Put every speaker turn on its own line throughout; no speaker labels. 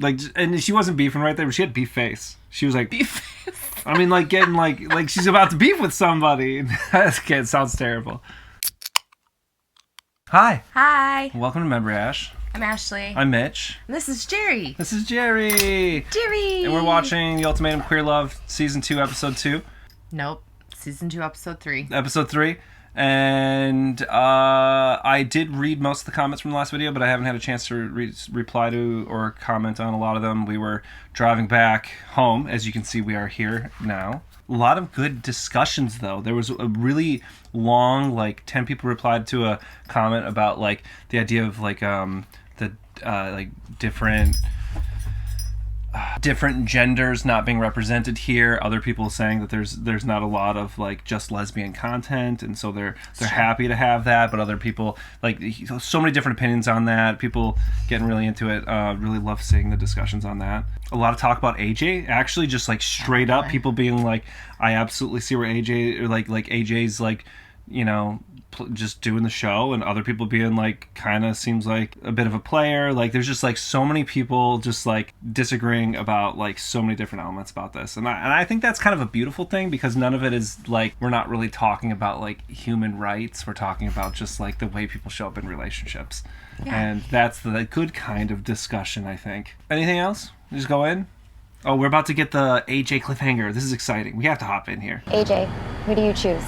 Like, and she wasn't beefing right there, but she had beef face. She was like,
Beef face.
I mean, like getting like she's about to beef with somebody. Okay, it sounds terrible. Hi.
Hi.
Welcome to membriash.
I'm Ashley.
I'm Mitch.
And this is Jerry.
This is Jerry.
Jerry.
And we're watching The Ultimatum Queer Love Season 2, Episode 2.
Nope. Season 2, Episode 3.
Episode 3. And I did read most of the comments from the last video, but I haven't had a chance to reply to or comment on a lot of them. We were driving back home. As you can see, we are here now. A lot of good discussions, though. There was a really long, like, 10 people replied to a comment about, like, the idea of, like, different genders not being represented here. Other people saying that there's not a lot of like just lesbian content, and so they're happy to have that. But other people, like, so many different opinions on that. People getting really into it. Really love seeing the discussions on that. A lot of talk about AJ. Actually, just like straight up, people being like, I absolutely see where AJ, or like AJ's like, you know, just doing the show, and other people being like, kind of seems like a bit of a player. Like, there's just like so many people just like disagreeing about like so many different elements about this, and I think that's kind of a beautiful thing, because none of it is like, we're not really talking about like human rights. We're talking about just like the way people show up in relationships. Yeah. And that's the good kind of discussion, I think. Anything else? Just go in. Oh, we're about to get the AJ cliffhanger. This is exciting. We have to hop in here.
AJ, who do you choose?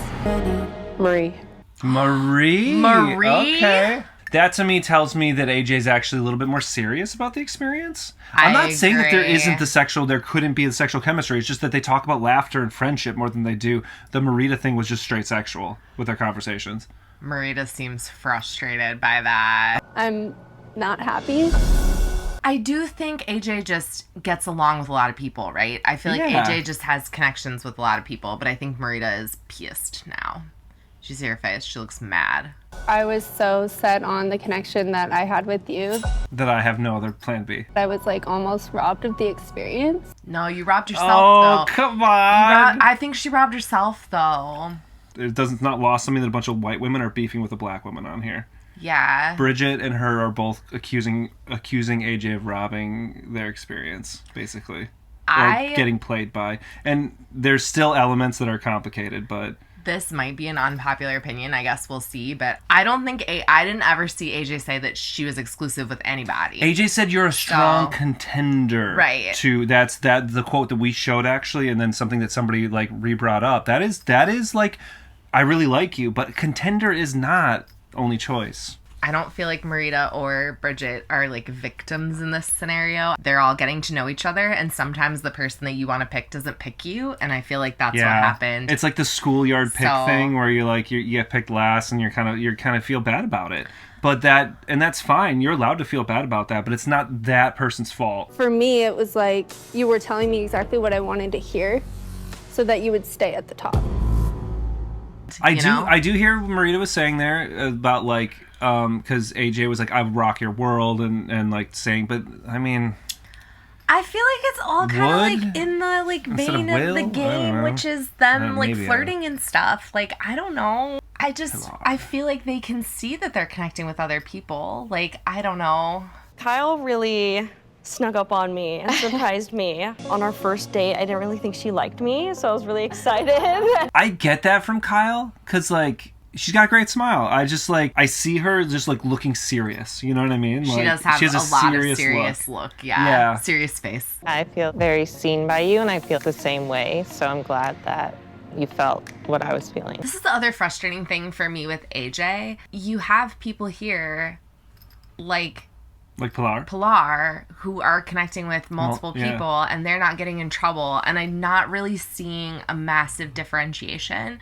Marie.
Marie?
Marie?
Okay. That to me tells me that AJ's actually a little bit more serious about the experience. I'm not saying that there couldn't be the sexual chemistry. It's just that they talk about laughter and friendship more than they do. The Marita thing was just straight sexual with their conversations.
Marita seems frustrated by that.
I'm not happy.
I do think AJ just gets along with a lot of people, right? I feel like AJ just has connections with a lot of people, but I think Marita is pissed now. You see her face. She looks mad.
I was so set on the connection that I had with you
that I have no other plan B.
I was like almost robbed of the experience.
No, you robbed yourself,
though. Oh, come on.
I think she robbed herself, though.
It's not lost on me that a bunch of white women are beefing with a black woman on here.
Yeah.
Bridget and her are both accusing AJ of robbing their experience, basically. Or getting played by. And there's still elements that are complicated, but...
This might be an unpopular opinion. I guess we'll see. But I don't think... I didn't ever see AJ say that she was exclusive with anybody.
AJ said you're a strong contender.
Right.
That's the quote that we showed, actually, and then something that somebody, like, re-brought up. That is, like, I really like you, but contender is not only choice.
I don't feel like Marita or Bridget are, like, victims in this scenario. They're all getting to know each other, and sometimes the person that you want to pick doesn't pick you, and I feel like that's what happened.
It's like the schoolyard pick thing where you're like, you get picked last, and you're kind of feel bad about it. But that's fine. You're allowed to feel bad about that, but it's not that person's fault.
For me, it was like you were telling me exactly what I wanted to hear so that you would stay at the top.
I do hear what Marita was saying there about, like, because AJ was like, I would rock your world, and like saying, but I mean,
I feel like it's all kind of like in the like vein of the game, which is them like flirting and stuff. Like, I don't know. I feel like they can see that they're connecting with other people. Like, I don't know.
Kyle really snuck up on me and surprised me. On our first date, I didn't really think she liked me, so I was really excited.
I get that from Kyle, because, like, she's got a great smile. I see her just, like, looking serious. You know what I mean?
She does have a lot of serious look. Yeah. Serious face.
I feel very seen by you, and I feel the same way, so I'm glad that you felt what I was feeling.
This is the other frustrating thing for me with AJ. You have people here, like Pilar, who are connecting with multiple people, and they're not getting in trouble, and I'm not really seeing a massive differentiation.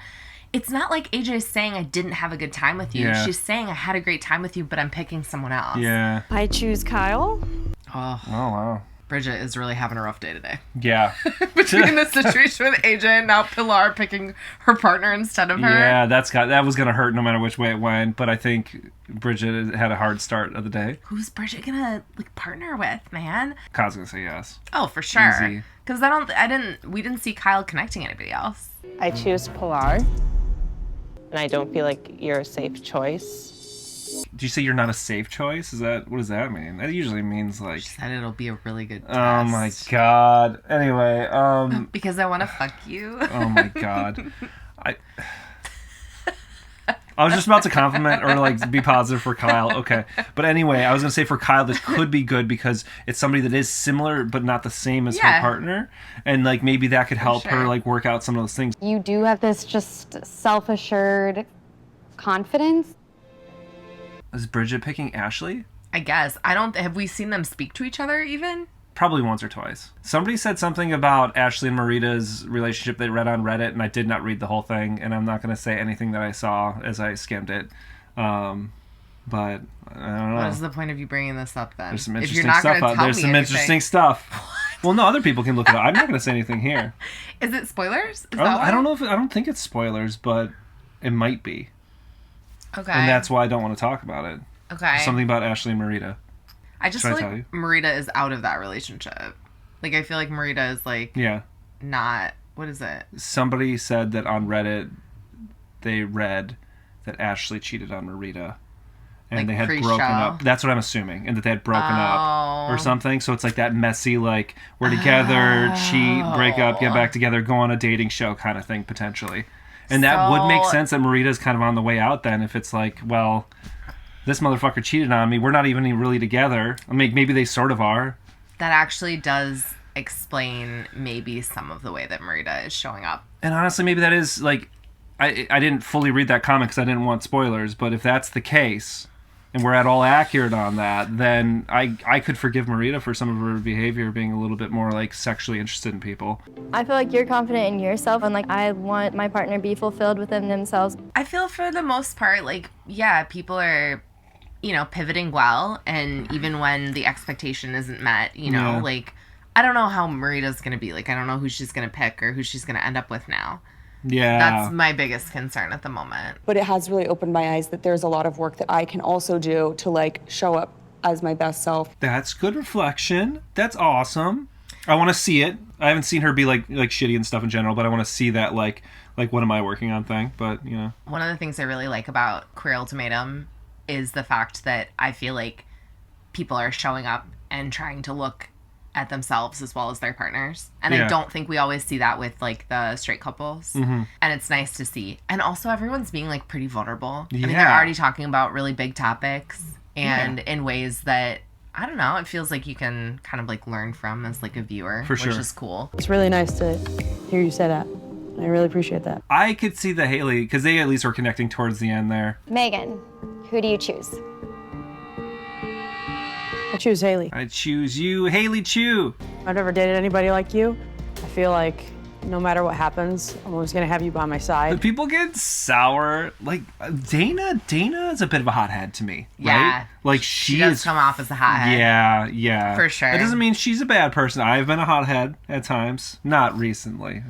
It's not like AJ is saying I didn't have a good time with you. Yeah. She's saying I had a great time with you, but I'm picking someone else.
Yeah.
I choose Kyle.
Oh
wow.
Bridget is really having a rough day today.
Yeah.
Between the situation with AJ and now Pilar picking her partner instead of her.
Yeah, that was going to hurt no matter which way it went, but I think Bridget had a hard start of the day.
Who's Bridget going to like partner with, man?
Kyle's going to say yes.
Oh, for sure. Because we didn't see Kyle connecting anybody else.
I choose Pilar, and I don't feel like you're a safe choice.
Do you say you're not a safe choice? What does that mean? That usually means like...
She said it'll be a really good test.
Oh my god. Anyway,
because I want to fuck you.
Oh my god. I was just about to compliment or like be positive for Kyle. Okay. But anyway, I was going to say for Kyle, this could be good because it's somebody that is similar but not the same as her partner. And like maybe that could help her like work out some of those things.
You do have this just self-assured confidence.
Is Bridget picking Ashley?
I guess. Have we seen them speak to each other even?
Probably once or twice. Somebody said something about Ashley and Marita's relationship they read on Reddit, and I did not read the whole thing, and I'm not going to say anything that I saw as I skimmed it. But I don't know.
What is the point of you bringing this up then?
There's some interesting stuff out there. There's some interesting stuff. Well, no, other people can look it up. I'm not going to say anything here.
Is it spoilers?
I don't know I don't think it's spoilers, but it might be.
Okay.
And that's why I don't want to talk about it.
Okay.
Something about Ashley and Marita.
I just feel like Marita is out of that relationship. Like, I feel like Marita is, like, not... What is it?
Somebody said that on Reddit, they read that Ashley cheated on Marita. And like they had broken up. That's what I'm assuming. And that they had broken up or something. So it's like that messy, like, we're together, cheat, break up, get back together, go on a dating show kind of thing, potentially. And that would make sense that Marita's kind of on the way out then if it's like, well... This motherfucker cheated on me. We're not even really together. I mean, maybe they sort of are.
That actually does explain maybe some of the way that Marita is showing up.
And honestly, maybe that is, like... I didn't fully read that comment because I didn't want spoilers, but if that's the case, and we're at all accurate on that, then I could forgive Marita for some of her behavior being a little bit more, like, sexually interested in people.
I feel like you're confident in yourself, and, like, I want my partner to be fulfilled within themselves.
I feel for the most part, like, yeah, people are... pivoting well, and even when the expectation isn't met, like, I don't know how Marita's gonna be. Like, I don't know who she's gonna pick or who she's gonna end up with now.
Yeah.
That's my biggest concern at the moment.
But it has really opened my eyes that there's a lot of work that I can also do to, like, show up as my best self.
That's good reflection. That's awesome. I want to see it. I haven't seen her be, like shitty and stuff in general, but I want to see that, like, what am I working on thing, but,
One of the things I really like about Queer Ultimatum is the fact that I feel like people are showing up and trying to look at themselves as well as their partners. And I don't think we always see that with, like, the straight couples. Mm-hmm. And it's nice to see. And also everyone's being, like, pretty vulnerable. Yeah. I mean, they're already talking about really big topics and in ways that, I don't know, it feels like you can kind of, like, learn from as, like, a viewer.
For sure.
Which is cool.
It's really nice to hear you say that. I really appreciate that.
I could see the Haley, because they at least were connecting towards the end there.
Megan, who do you choose?
I choose Haley.
I choose you, Haley Chu.
I've never dated anybody like you. I feel like no matter what happens, I'm always going to have you by my side.
The people get sour. Like, Dana is a bit of a hothead to me, right?
Yeah.
Like,
she does come off as a hothead.
Yeah.
For sure.
That doesn't mean she's a bad person. I've been a hothead at times. Not recently.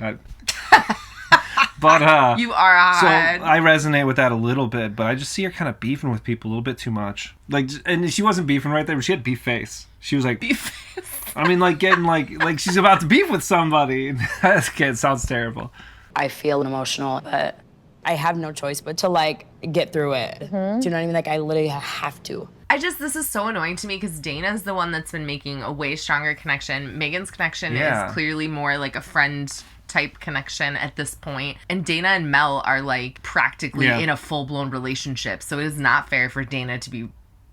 But,
you are a hothead.
So I resonate with that a little bit, but I just see her kind of beefing with people a little bit too much. Like, and she wasn't beefing right there, but she had beef face. She was like...
Beef face?
I mean, like, getting, like she's about to beef with somebody. Okay, it sounds terrible.
I feel emotional, but I have no choice but to, like, get through it. Mm-hmm. Do you know what I mean? Like, I literally have to.
This is so annoying to me because Dana's the one that's been making a way stronger connection. Megan's connection is clearly more like a friend type connection at this point. And Dana and Mel are, like, practically in a full-blown relationship. So it is not fair for Dana to be,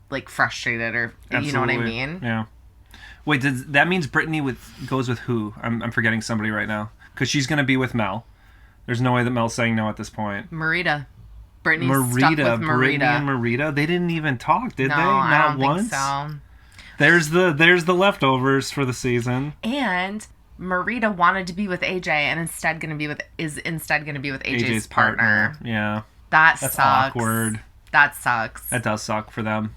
like, frustrated or,
Absolutely.
You know what I mean?
Yeah. Wait, that means Britney goes with who? I'm forgetting somebody right now. Because she's going to be with Mel. There's no way that Mel's saying no at this point.
Marita. Brittany's stuck with Marita.
Brittany and Marita? They didn't even talk, did they? Not
I don't
once?
think so.
There's the leftovers for the season.
And Marita wanted to be with AJ and is instead going to be with AJ's partner.
Yeah.
That's
sucks.
Awkward. That sucks.
That does suck for them.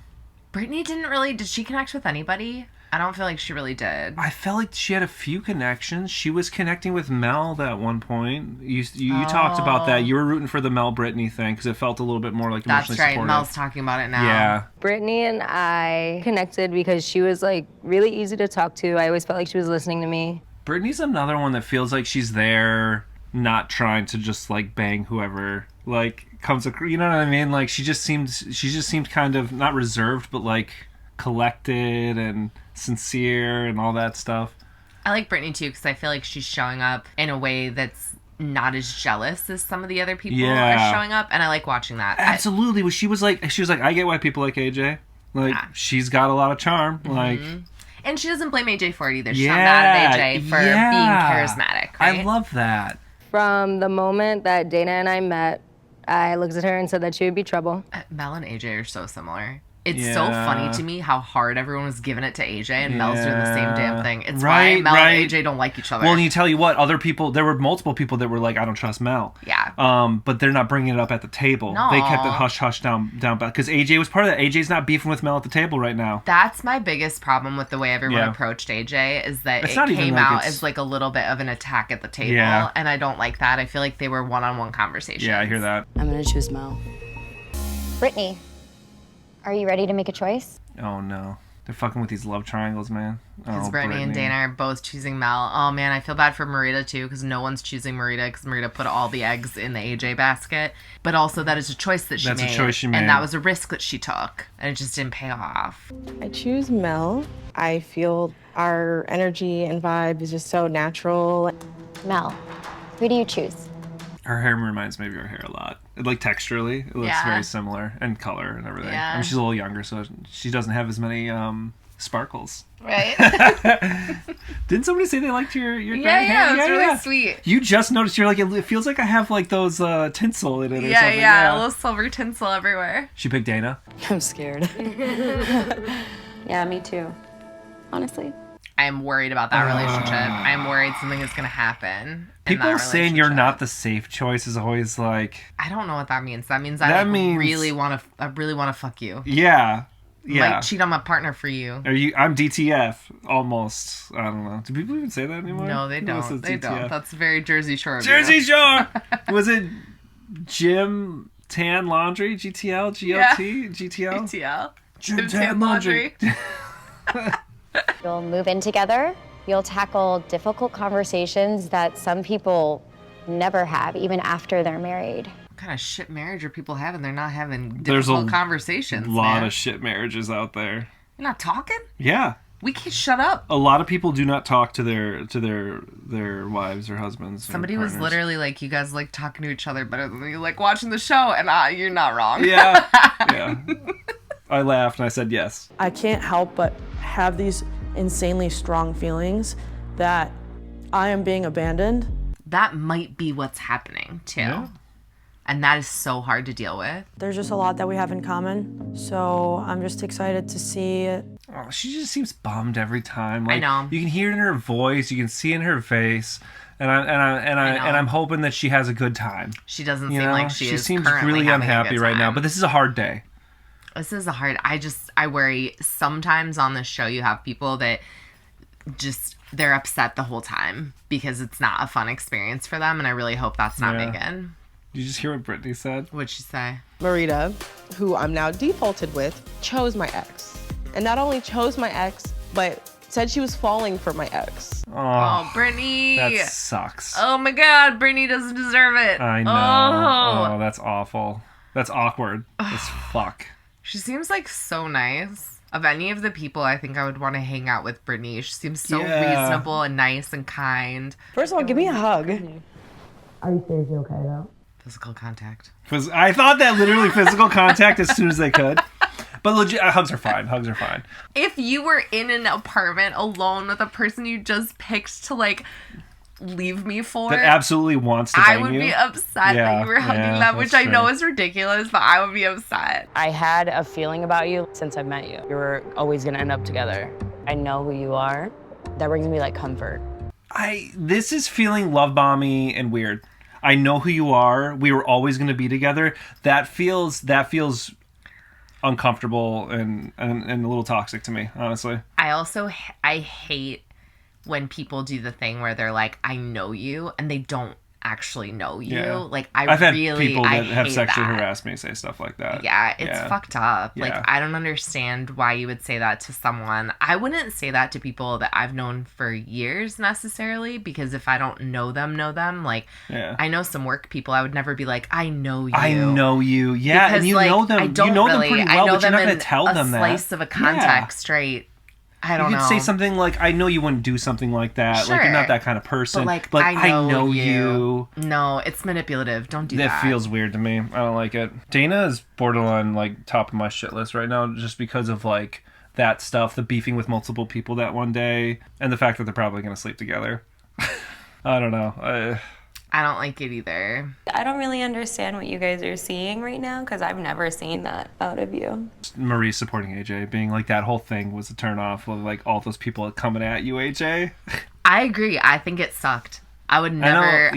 Brittany did she connect with anybody? I don't feel like she really did.
I felt like she had a few connections. She was connecting with Mel at one point. You talked about that. You were rooting for the Mel Brittany thing because it felt a little bit more like emotionally
That's right.
supportive.
Mel's talking about it now.
Yeah.
Brittany and I connected because she was, like, really easy to talk to. I always felt like she was listening to me.
Brittany's another one that feels like she's there not trying to just, like, bang whoever. Like, comes across. You know what I mean? Like she just seemed kind of not reserved, but like collected and sincere and all that stuff.
I like Britney too because I feel like she's showing up in a way that's not as jealous as some of the other people are showing up, and I like watching that.
Absolutely. She was like, I get why people like AJ. Like she's got a lot of charm. Like,
and she doesn't blame AJ for it either. She's not mad at AJ for being charismatic. Right?
I love that.
From the moment that Dana and I met, I looked at her and said that she would be trouble.
Mel and AJ are so similar. It's so funny to me how hard everyone was giving it to AJ, and Mel's doing the same damn thing. It's why Mel and AJ don't like each other.
Well, and you tell you what, other people, there were multiple people that were like, I don't trust Mel.
Yeah.
But they're not bringing it up at the table. No. They kept it hush-hush down, because AJ was part of that. AJ's not beefing with Mel at the table right now.
That's my biggest problem with the way everyone approached AJ, is that it came out as like a little bit of an attack at the table, and I don't like that. I feel like they were one-on-one conversations.
Yeah, I hear that.
I'm gonna choose Mel.
Brittany, are you ready to make a choice?
Oh no. They're fucking with these love triangles, man.
Because Brittany and Dana are both choosing Mel. Oh man, I feel bad for Marita too, because no one's choosing Marita, because Marita put all the eggs in the AJ basket. But also that is a choice that she made.
That's a choice she made.
And that was a risk that she took. And it just didn't pay off.
I choose Mel. I feel our energy and vibe is just so natural.
Mel, who do you choose?
Her hair reminds me of your hair a lot. Like texturally, it looks very similar, and color and everything.
Yeah.
I mean, she's a little younger, so she doesn't have as many sparkles.
Right?
Didn't somebody say they liked your
yeah,
hair?
Yeah, it's really sweet.
You just noticed, you're like, it feels like I have like those tinsel in it or something.
Yeah, a little silver tinsel everywhere.
She picked Dana.
I'm scared.
Yeah, me too. Honestly.
I am worried about that relationship. I am worried something is going to happen.
People saying you're not the safe choice is always like...
I don't know what that means. That means I really want to fuck you.
Yeah. Yeah.
Like, cheat on my partner for you.
I'm DTF, almost. I don't know. Do people even say that anymore?
No, they don't. They don't. That's very Jersey Shore.
Jersey Shore! Was it Jim Tan Laundry? GTL? GLT?
Yeah.
GTL?
GTL.
Jim Tan Laundry.
You'll move in together. You'll tackle difficult conversations that some people never have, even after they're married.
What kind of shit marriage are people having? They're not having difficult conversations.
There's a lot of shit marriages out there.
You're not talking?
Yeah.
We can't shut up.
A lot of people do not talk to their wives or husbands.
Somebody was literally like, "You guys like talking to each other better than you like watching the show," and you're not wrong.
Yeah. Yeah. I laughed and I said yes.
I can't help but have these insanely strong feelings that I am being abandoned.
That might be what's happening too. Yeah. And that is so hard to deal with.
There's just a lot that we have in common. So I'm just excited to see it.
Oh, she just seems bummed every time. Like,
I know.
You can hear it in her voice, you can see it in her face. And I'm hoping that she has a good time.
She doesn't seem like she is.
She seems really unhappy right now, but this is a hard day.
This is I worry sometimes on this show you have people that just, they're upset the whole time because it's not a fun experience for them, and I really hope that's not Megan.
Did you just hear what Britney said?
What'd she say?
Marita, who I'm now defaulted with, chose my ex. And not only chose my ex, but said she was falling for my ex.
Oh, Britney.
That sucks.
Oh my God, Britney doesn't deserve it.
I know. Oh, that's awful. That's awkward as fuck.
She seems like so nice. Of any of the people, I think I would want to hang out with Britney. She seems so reasonable and nice and kind.
First of all, give me a hug.
Are you seriously okay though?
Physical contact.
I thought that literally physical contact as soon as they could. But legit, hugs are fine. Hugs are fine.
If you were in an apartment alone with a person you just picked to like leave me for,
that absolutely wants to bang
I would
you.
be upset that you were hugging them, which I know is ridiculous, but I would be upset.
I had a feeling about you since I met you. We were always gonna end up together. I know who you are. That brings me like comfort.
This is feeling love bomby and weird. I know who you are. We were always gonna be together. That feels uncomfortable and a little toxic to me, honestly. I
hate when people do the thing where they're like, I know you, and they don't actually know you.
Yeah.
Like,
I've had
really,
people that have
hate
sexually
that.
harassed me say stuff like that.
Yeah, it's fucked up.
Yeah.
Like, I don't understand why you would say that to someone. I wouldn't say that to people that I've known for years necessarily, because if I don't know them, like, I know some work people, I would never be like, I know you.
I know you. Yeah,
because,
and you
like,
know them.
I don't
You know
really.
them pretty
I
well,
know
but you're
them
not going
in
to tell them that.
a slice of a context, right? I don't know.
You could say something like, I know you wouldn't do something like that.
Sure.
Like, you're not that kind of person.
But, like,
but
I know
you.
No, it's manipulative. Don't do that.
That feels weird to me. I don't like it. Dana is borderline, like, top of my shit list right now just because of, like, that stuff, the beefing with multiple people that one day, and the fact that they're probably going to sleep together. I don't know.
I don't like it either.
I don't really understand what you guys are seeing right now because I've never seen that out of you.
Marie supporting AJ, being like, that whole thing was a turnoff of, like, all those people coming at you, AJ.
I agree. I think it sucked. I would never,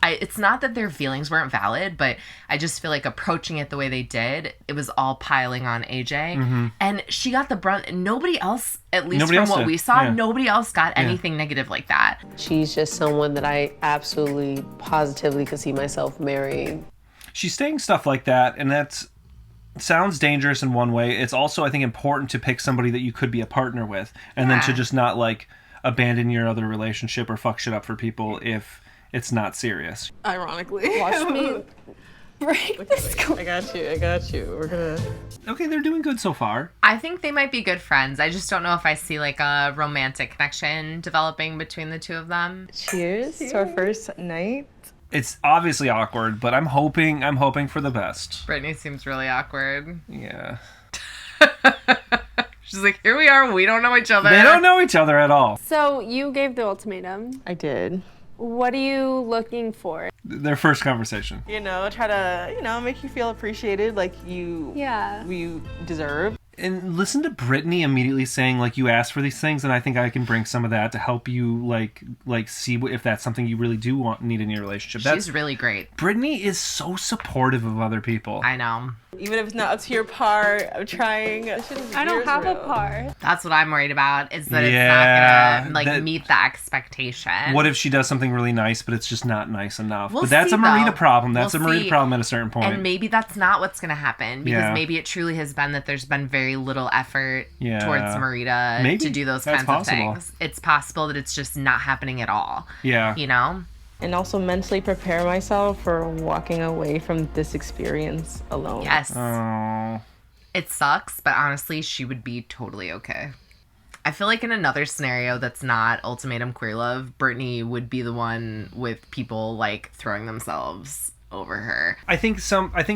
it's not that their feelings weren't valid, but I just feel like approaching it the way they did, it was all piling on AJ.
Mm-hmm.
And she got the brunt. Nobody else, at least
Nobody
from
else
what
did.
we saw,
Yeah.
nobody else got anything negative like that.
She's just someone that I absolutely, positively could see myself marrying.
She's saying stuff like that, and that's sounds dangerous in one way. It's also, I think, important to pick somebody that you could be a partner with, and then to just not, like, abandon your other relationship or fuck shit up for people if it's not serious.
Ironically.
Watch me break this.
I got you. We're gonna...
Okay, they're doing good so far.
I think they might be good friends. I just don't know if I see, like, a romantic connection developing between the two of them.
Cheers to our first night.
It's obviously awkward, but I'm hoping for the best.
Britney seems really awkward.
Yeah.
She's like, here we are, we don't know each other.
They don't know each other at all.
So you gave the ultimatum.
I did.
What are you looking for?
Their first conversation.
You know, try to, make you feel appreciated like you deserve.
And listen to Britney immediately saying, like, you asked for these things, and I think I can bring some of that to help you, like see if that's something you really do need in your relationship.
She's really great.
Britney is so supportive of other people.
I know.
Even if it's not up to your par, I'm trying.
I don't have a par.
That's what I'm worried about, is that it's not gonna meet the expectation.
What if she does something really nice, but it's just not nice enough?
We'll
but that's
see,
a Marita
though.
problem. That's
We'll
a Marita
see.
problem at a certain point.
And maybe that's not what's gonna happen, because
Yeah.
maybe it truly has been that there's been very little effort
Yeah.
towards Marita
Maybe.
to do those
That's
kinds
possible.
of things. It's possible that it's just not happening at all.
Yeah.
You know?
And also mentally prepare myself for walking away from this experience alone.
Yes.
Oh.
It sucks, but honestly, she would be totally okay. I feel like in another scenario that's not Ultimatum Queer Love, Britney would be the one with people, like, throwing themselves over her.
I think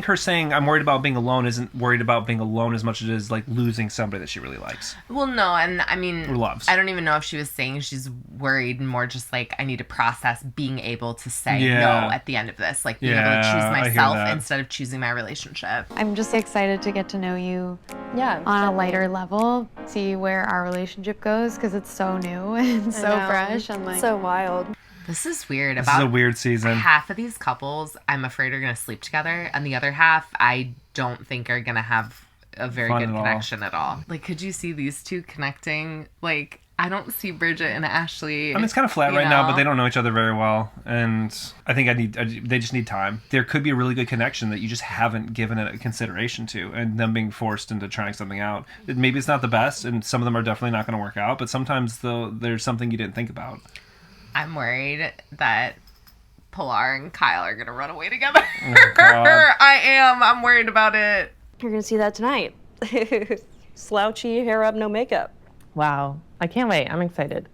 her saying I'm worried about being alone isn't worried about being alone as much as it is like losing somebody that she really likes.
Well, no, and I mean,
or loves.
I don't even know if she was saying she's worried, more just like, I need to process being able to say no at the end of this, like being able to choose myself instead of choosing my relationship.
I'm just excited to get to know you on a lighter level, see where our relationship goes, because it's so new and so fresh and like
so wild.
This is weird.
This is a weird season.
Half of these couples, I'm afraid, are going to sleep together, and the other half, I don't think are going to have a very good connection at all. Like, could you see these two connecting? Like, I don't see Bridget and Ashley.
I mean, it's kind of flat right now, but they don't know each other very well, and I think they just need time. There could be a really good connection that you just haven't given it a consideration to, and them being forced into trying something out. Maybe it's not the best, and some of them are definitely not going to work out, but sometimes there's something you didn't think about.
I'm worried that Pilar and Kyle are going to run away together.
Oh, God.
I am. I'm worried about it.
You're gonna see that tonight. Slouchy, hair up, no makeup.
Wow. I can't wait. I'm excited.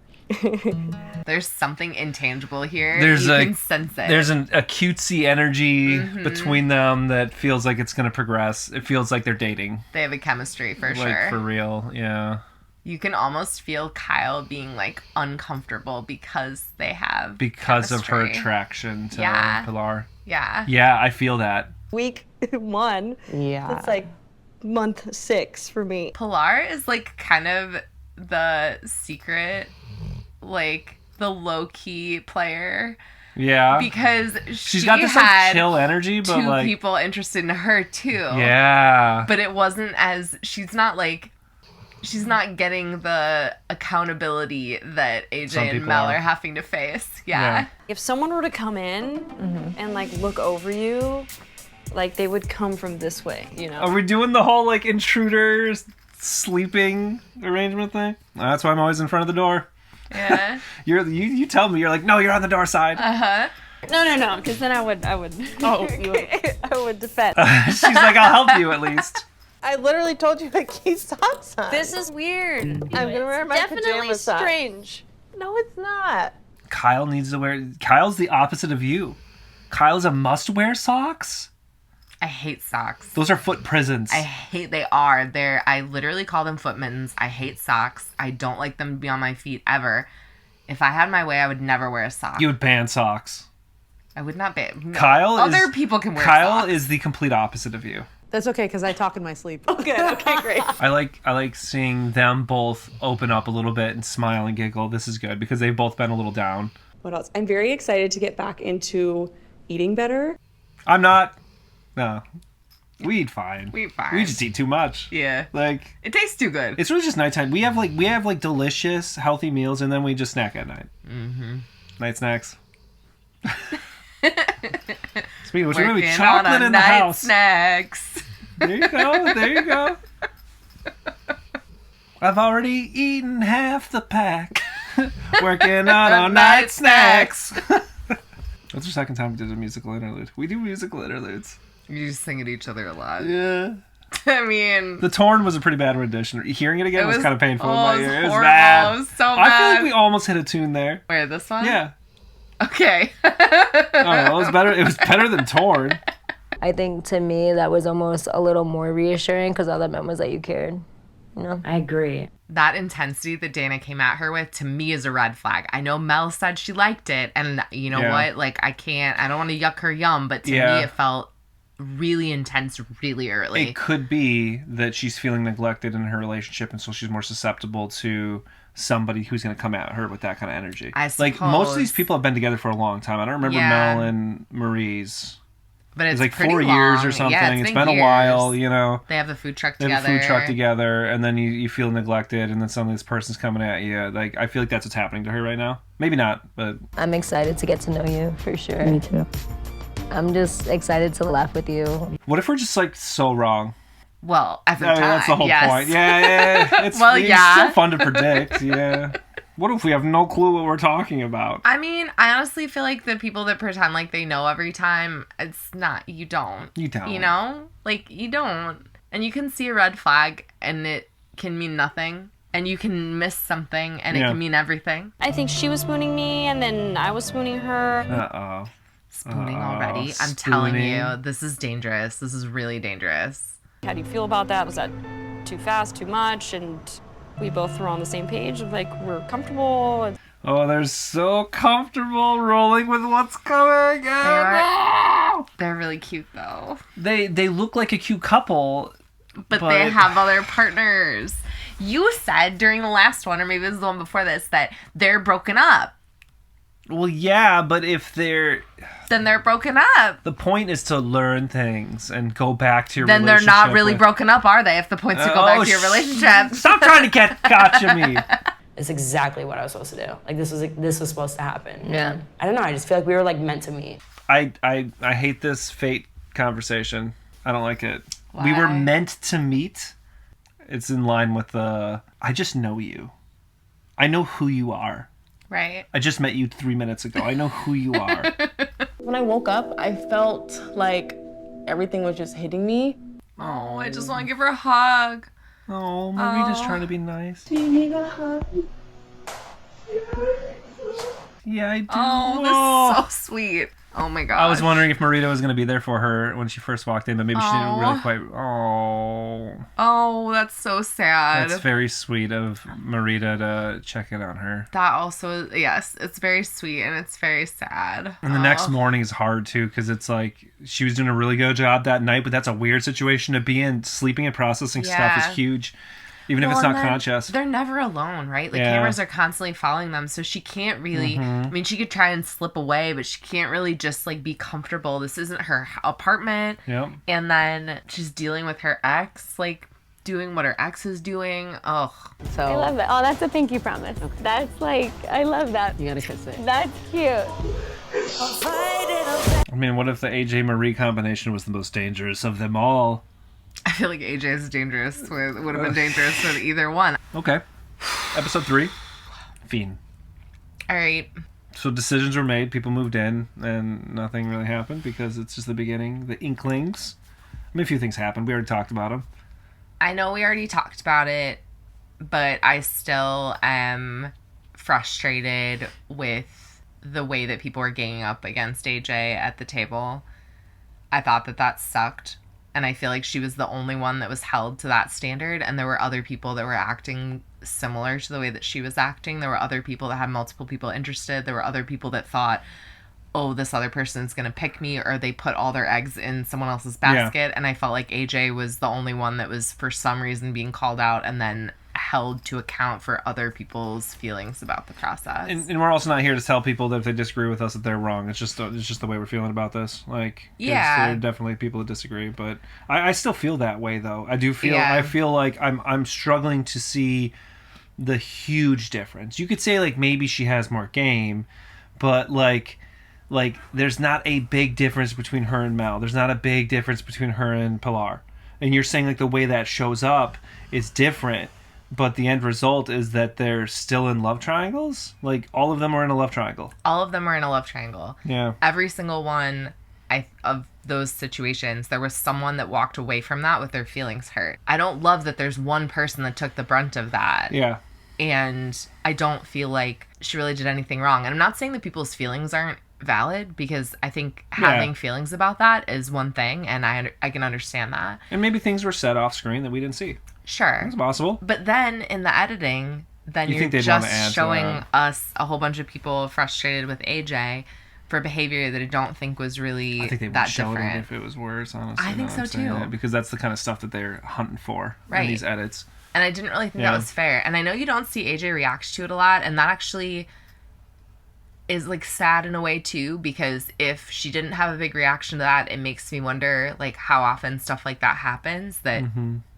There's something intangible here.
You
can sense it.
There's a cutesy energy between them that feels like it's going to progress. It feels like they're dating.
They have a chemistry for sure.
Like, for real, yeah.
You can almost feel Kyle being, like, uncomfortable because they have
Because of her
chemistry.
attraction to Pilar.
Yeah.
Yeah, I feel that.
Week 1.
Yeah.
It's like month 6 for me.
Pilar is, like, kind of the secret, like, the low-key player.
Yeah.
Because
she's got this, like, chill energy, but,
two
like...
people interested in her, too.
Yeah.
But it wasn't as... She's not, like... she's not getting the accountability that AJ and Mel are having to face. Yeah.
If someone were to come in and like look over you, like they would come from this way, you know?
Are we doing the whole like intruders sleeping arrangement thing? That's why I'm always in front of the door.
Yeah.
You tell me, you're like, no, you're on the door side.
No, because then I would I would defend.
She's like, I'll help you at least.
I literally told you to keep socks on.
This is weird.
I'm gonna wear my pajama socks.
Strange.
No, it's not.
Kyle needs to wear... Kyle's the opposite of you. Kyle's a must-wear socks.
I hate socks.
Those are foot prisons.
They are. I literally call them foot mittens. I hate socks. I don't like them to be on my feet ever. If I had my way, I would never wear a sock.
You would ban socks.
I would not ban. No.
Other
people can wear
Kyle
socks.
is the complete opposite of you.
That's okay, because I talk in my sleep.
Okay, great.
I like seeing them both open up a little bit and smile and giggle. This is good because they've both been a little down.
What else? I'm very excited to get back into eating better.
I'm not. No. We eat fine.
We eat fine.
We just eat too much.
Yeah.
Like,
it tastes too good.
It's really just nighttime. We have delicious, healthy meals, and then we just snack at night. Mm-hmm. Night snacks. Speaking of which, we're gonna be chocolate in the house.
Snacks.
There you go. I've already eaten half the pack. Working on our night snacks. That's the second time we did a musical interlude. We do musical interludes.
You just sing at each other a lot.
Yeah.
I mean...
The Torn was a pretty bad rendition. Hearing it again was kind of painful in my ear.
It was horrible.
Bad.
It was so bad.
I feel like we almost hit a tune there.
Where, this one?
Yeah.
Okay.
It was better. It was better than Torn.
I think to me that was almost a little more reassuring because all that meant was that you cared. You know?
I agree.
That intensity that Dana came at her with, to me, is a red flag. I know Mel said she liked it, and you know what? Like, I don't want to yuck her yum, but to me it felt really intense really early.
It could be that she's feeling neglected in her relationship, and so she's more susceptible to somebody who's going to come at her with that kind of energy.
I suppose.
Like, most of these people have been together for a long time. I don't remember Mel and Marie's.
But it's
like
pretty
4
long.
years or something.
Yeah,
it's been a while, you know.
They have the food truck together.
And then you feel neglected, and then suddenly this person's coming at you. Like, I feel like that's what's happening to her right now. Maybe not, but...
I'm excited to get to know you, for sure.
Me too.
I'm just excited to laugh with you.
What if we're just, like, so wrong?
Well, every time,
that's the whole point. Yeah. It's still fun to predict, yeah. What if we have no clue what we're talking about?
I mean, I honestly feel like the people that pretend like they know every time, it's not. You don't.
You don't.
You know? Like, you don't. And you can see a red flag, and it can mean nothing. And you can miss something, and it can mean everything.
I think she was spooning me, and then I was spooning her.
Uh-oh.
Spooning already? I'm telling you, this is dangerous. This is really dangerous.
How do you feel about that? Was that too fast, too much? And... we both were on the same page of like we're comfortable.
Oh, they're so comfortable rolling with what's coming.
They're really cute though.
They look like a cute couple,
but they have other partners. You said during the last one, or maybe it was the one before this, that they're broken up.
Well, yeah, but if
then they're broken up.
The point is to learn things and go back to your
relationship. Then they're not really broken up, are they? If the point's to go back to your relationship.
Stop trying to gotcha me.
It's exactly what I was supposed to do. Like, this was supposed to happen.
Yeah.
I don't know. I just feel like we were, like, meant to meet.
I hate this fate conversation. I don't like it.
Why?
We were meant to meet. It's in line with the, I just know you. I know who you are.
Right.
I just met you 3 minutes ago. I know who you are.
When I woke up, I felt like everything was just hitting me.
Oh, I just want to give her a hug.
Oh, Marita's trying to be nice.
Do you need a hug?
Yeah, I do.
Oh, this is so sweet. Oh my god.
I was wondering if Marita was going to be there for her when she first walked in, but maybe she didn't really quite...
Oh, that's so sad.
That's very sweet of Marita to check in on her.
That also, yes, it's very sweet and it's very sad.
And the next morning is hard too, because it's like she was doing a really good job that night, but that's a weird situation to be in. Sleeping and processing stuff is huge. Even if it's not conscious.
They're never alone, right? Like, cameras are constantly following them, so she can't really... I mean, she could try and slip away, but she can't really just, like, be comfortable. This isn't her apartment.
Yep.
And then she's dealing with her ex. Like, doing what her ex is doing. Ugh.
So I love that. Oh, that's a pinky promise. Okay. That's like, I love that.
You gotta kiss it.
That's cute.
I mean, what if the AJ Marie combination was the most dangerous of them all?
I feel like AJ is dangerous. Would have been dangerous with either one.
Okay. Episode 3. Fiend.
All right.
So decisions were made, people moved in, and nothing really happened because it's just the beginning. The inklings. I mean, a few things happened. We already talked about them.
I know we already talked about it, but I still am frustrated with the way that people were ganging up against AJ at the table. I thought that sucked, and I feel like she was the only one that was held to that standard, and there were other people that were acting similar to the way that she was acting. There were other people that had multiple people interested. There were other people that thought, oh, this other person's going to pick me, or they put all their eggs in someone else's basket. Yeah. And I felt like AJ was the only one that was, for some reason, being called out and then held to account for other people's feelings about the process.
And we're also not here to tell people that if they disagree with us that they're wrong. It's just the way we're feeling about this. Like,
yeah,
there are definitely people that disagree, but I still feel that way though. I do feel. Yeah. I feel like I'm struggling to see the huge difference. You could say like maybe she has more game, but like there's not a big difference between her and Mel. There's not a big difference between her and Pilar. And you're saying like the way that shows up is different, but the end result is that they're still in love triangles? Like all of them are in a love triangle.
All of them are in a love triangle.
Yeah.
Every single one of those situations, there was someone that walked away from that with their feelings hurt. I don't love that there's one person that took the brunt of that.
Yeah.
And I don't feel like she really did anything wrong. And I'm not saying that people's feelings aren't valid, because I think having feelings about that is one thing, and I can understand that.
And maybe things were said off screen that we didn't see.
Sure.
That's possible.
But then in the editing, then you're just showing us a whole bunch of people frustrated with AJ for behavior that I don't think was really that different. I think they would show it
if it was worse, honestly.
I think so too.
Because that's the kind of stuff that they're hunting for in these edits.
And I didn't really think that was fair. And I know you don't see AJ react to it a lot, and that actually is like sad in a way too, because if she didn't have a big reaction to that, it makes me wonder like how often stuff like that happens.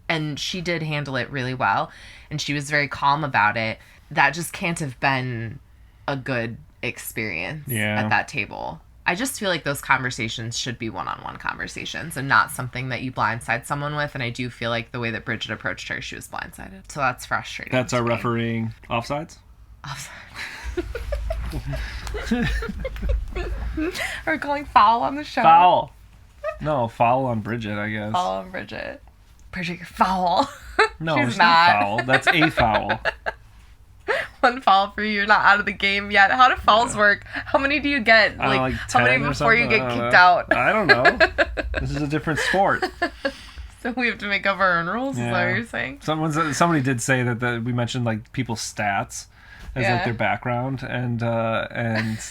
And she did handle it really well, and she was very calm about it. That just can't have been a good experience at that table. I just feel like those conversations should be one-on-one conversations and not something that you blindside someone with. And I do feel like the way that Bridget approached her, she was blindsided. So that's frustrating.
That's our refereeing offsides?
Are we calling foul on the show?
Foul. No, foul on Bridget, I guess.
Foul on Bridget. Bridget, you're foul.
No, she's not foul. That's a foul.
One foul for you. You're not out of the game yet. How do fouls work? How many do you get? Like how many before you get kicked out?
I don't know. This is a different sport.
So we have to make up our own rules, is that what you're saying?
Somebody did say that we mentioned like people's stats as like their background, and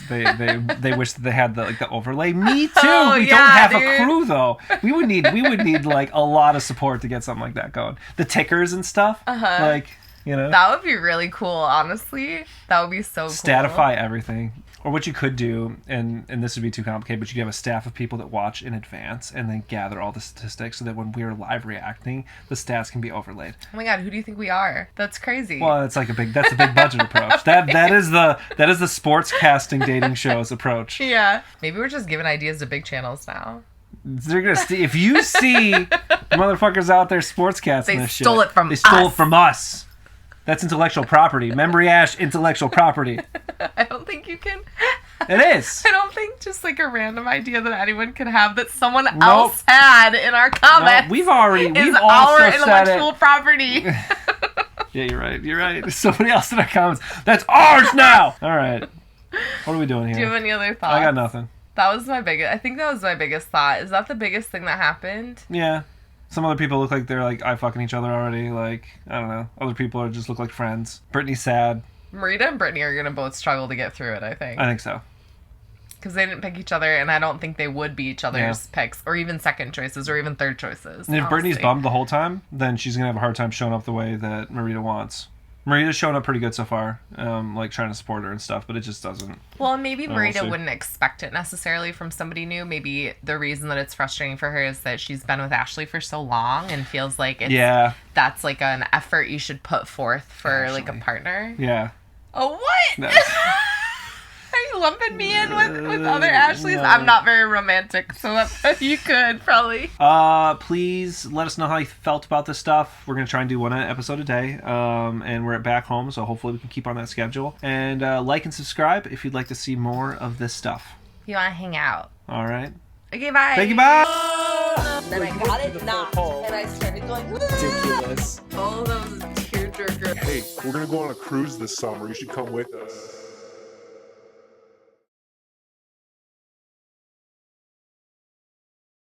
they wish that they had the overlay. Me too. We don't have a crew though. We would need like a lot of support to get something like that going. The tickers and stuff. Like, you know,
that would be really cool. Honestly, that would be so cool.
Statify everything. Or what you could do, and this would be too complicated, but you could have a staff of people that watch in advance and then gather all the statistics so that when we're live reacting, the stats can be overlaid.
Oh my god, who do you think we are? That's crazy.
Well, that's a big budget approach. That is the sports casting dating shows approach.
Yeah. Maybe we're just giving ideas to big channels now.
They're gonna if you see motherfuckers out there sportscasting this shit.
They stole it from
us. That's intellectual property. Membriash intellectual property.
I don't think you can.
It is.
I don't think just like a random idea that anyone can have that someone else had in our comments.
We've also
our intellectual property.
Yeah, you're right. Somebody else in our comments. That's ours now. All right. What are we doing here?
Do you have any other thoughts?
I got nothing.
I think that was my biggest thought. Is that the biggest thing that happened?
Yeah. Some other people look like they're like eye fucking each other already. Like, I don't know. Other people just look like friends. Britney's sad.
Marita and Britney are going to both struggle to get through it, I think.
I think so.
Because they didn't pick each other, and I don't think they would be each other's picks, or even second choices, or even third choices.
And if Britney's bummed the whole time, then she's going to have a hard time showing up the way that Marita wants. Marita's showing up pretty good so far, like trying to support her and stuff, but it just doesn't.
Well, maybe Marita wouldn't expect it necessarily from somebody new. Maybe the reason that it's frustrating for her is that she's been with Ashley for so long and feels like that's like an effort you should put forth for like a partner.
Yeah.
Oh, what? Are you lumping me in with other Ashleys? No. I'm not very romantic, so you could probably.
Please let us know how you felt about this stuff. We're going to try and do one episode a day, and we're back home, so hopefully we can keep on that schedule. And like and subscribe if you'd like to see more of this stuff.
You want to hang out.
All right.
Okay, bye.
Thank you, bye.
Then I got it knocked, and I started going, ridiculous.
Oh, that was a tearjerker.
Hey, we're going to go on a cruise this summer. You should come with us.